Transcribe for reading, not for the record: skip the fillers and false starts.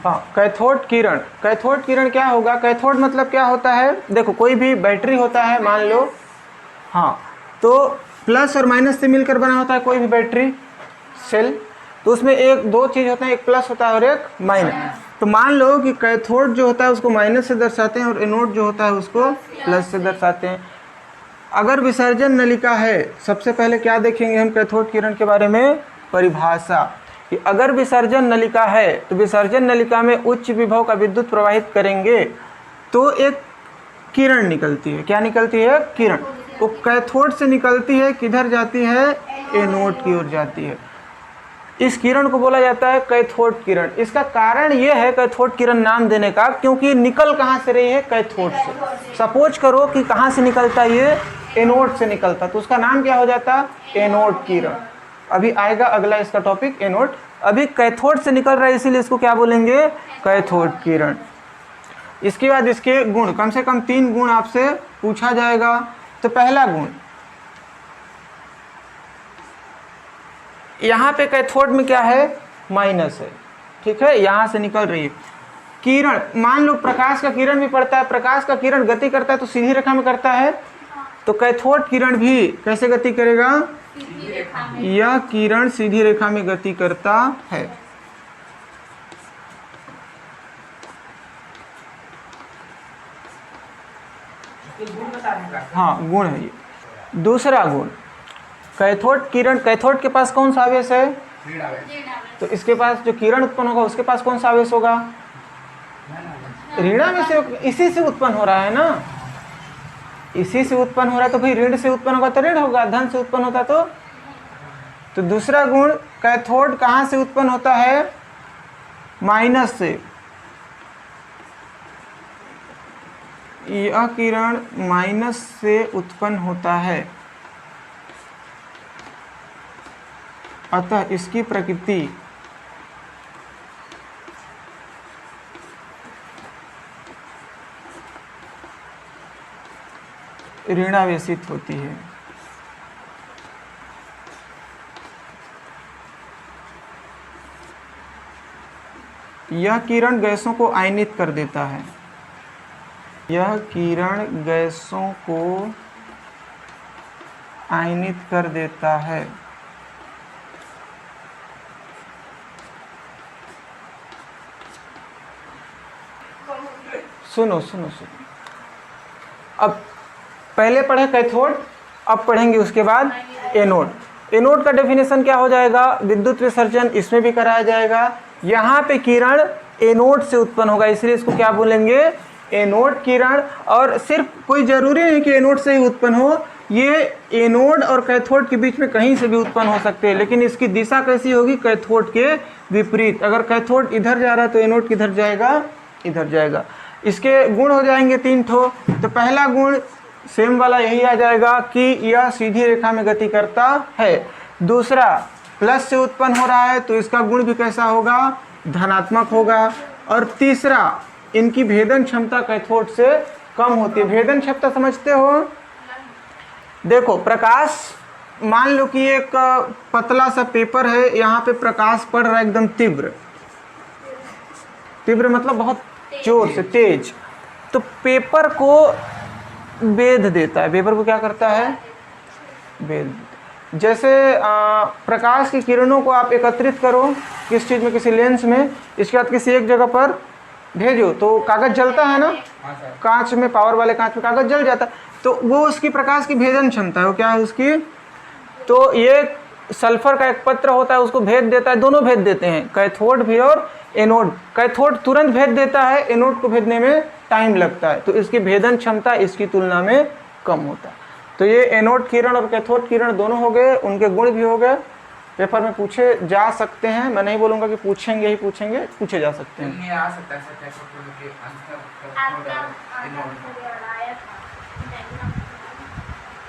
हाँ, कैथोड किरण क्या होगा? कैथोड मतलब क्या होता है? देखो कोई भी बैटरी होता है मान लो, हाँ, तो प्लस और माइनस से मिलकर बना होता है कोई भी बैटरी सेल। तो उसमें एक दो चीज़ होते हैं, एक प्लस होता है और एक माइनस। तो मान लो कि कैथोड जो होता है उसको माइनस से दर्शाते हैं और एनोड जो होता है उसको प्लस से दर्शाते हैं। अगर विसर्जन नलिका है, सबसे पहले क्या देखेंगे हम कैथोड किरण के बारे में? परिभाषा, कि अगर विसर्जन नलिका है तो विसर्जन नलिका में उच्च विभव का विद्युत प्रवाहित करेंगे तो एक किरण निकलती है। क्या निकलती है? किरण। वो कैथोड से निकलती है, किधर जाती है? एनोड की ओर जाती है। इस किरण को बोला जाता है कैथोड किरण। इसका कारण ये है कैथोड किरण नाम देने का, क्योंकि निकल कहाँ से रही है? कैथोड से। सपोज करो कि कहाँ से निकलता है ये? एनोड से निकलता, तो उसका नाम क्या हो जाता? एनोड किरण। अभी आएगा अगला इसका टॉपिक एनोड। अभी कैथोड से निकल रहा है इसीलिए इसको क्या बोलेंगे? कैथोड किरण। इसके बाद इसके गुण, कम से कम 3 गुण आपसे पूछा जाएगा। तो पहला गुण, यहाँ पे कैथोड में क्या है? माइनस है, ठीक है, यहाँ से निकल रही है किरण। मान लो प्रकाश का किरण भी पड़ता है, प्रकाश का किरण गति करता है तो सीधी रेखा में करता है, तो कैथोड किरण भी कैसे गति करेगा? यह किरण सीधी रेखा में गति करता है। हाँ, गुण है ये। दूसरा गुण, कैथोड किरण, कैथोड के पास कौन सा आवेश है? तो इसके पास जो किरण उत्पन्न होगा उसके पास कौन सा आवेश होगा? ऋणावेश से, इसी से उत्पन्न हो रहा है ना, इसी से उत्पन्न हो रहा है, तो भाई ऋण से उत्पन्न होगा तो ऋण होगा, धन से उत्पन्न होता तो दूसरा गुण, कैथोड कहाँ से उत्पन्न होता है? माइनस से। यह किरण माइनस से उत्पन्न होता है, अतः इसकी प्रकृति ऋणावेशित होती है। यह किरण गैसों को आयनित कर देता है, यह किरण गैसों को आयनित कर देता है। सुनो सुनो सुनो, अब पहले पढ़े कैथोड, अब पढ़ेंगे उसके बाद एनोड। एनोड का डेफिनेशन क्या हो जाएगा? विद्युत विसर्जन इसमें भी कराया जाएगा। यहाँ पे किरण एनोड से उत्पन्न होगा, इसलिए इसको क्या बोलेंगे? एनोड किरण। और सिर्फ कोई जरूरी नहीं कि एनोड से ही उत्पन्न हो, ये एनोड और कैथोड के बीच में कहीं से भी उत्पन्न हो सकते हैं, लेकिन इसकी दिशा कैसी होगी? कैथोड के विपरीत। अगर कैथोड इधर जा रहा है तो एनोड किधर जाएगा? इधर जाएगा। इसके गुण हो जाएंगे 3 ठो। तो पहला गुण सेम वाला यही आ जाएगा कि यह सीधी रेखा में गति करता है। दूसरा, प्लस से उत्पन्न हो रहा है तो इसका गुण भी कैसा होगा? धनात्मक होगा। और तीसरा, इनकी भेदन क्षमता कैथोड से कम होती है। भेदन क्षमता समझते हो? देखो प्रकाश, मान लो कि एक पतला सा पेपर है, यहाँ पे प्रकाश पड़ रहा है एकदम तीव्र, तीव्र मतलब बहुत जोर से, तेज, तो पेपर को भेद देता है। पेपर को क्या करता है? भेद। जैसे प्रकाश की किरणों को आप एकत्रित करो किस चीज़ में? किसी लेंस में, इसके बाद किसी एक जगह पर भेजो तो कागज जलता है ना, कांच में, पावर वाले कांच में कागज जल जाता है, तो वो उसकी प्रकाश की भेदन क्षमता है। वो क्या है उसकी? तो ये सल्फर का एक पत्र होता है, उसको भेद देता है, दोनों भेद देते हैं, कैथोड भी और एनोड। कैथोड तुरंत भेद देता है, एनोड को भेदने में टाइम लगता है, तो इसकी भेदन क्षमता इसकी तुलना में कम होता है। तो ये एनोड किरण और कैथोड किरण दोनों हो गए, उनके गुण भी हो गए, पेपर में पूछे जा सकते हैं। मैं नहीं बोलूँगा कि पूछेंगे ही पूछेंगे, पूछे जा सकते हैं।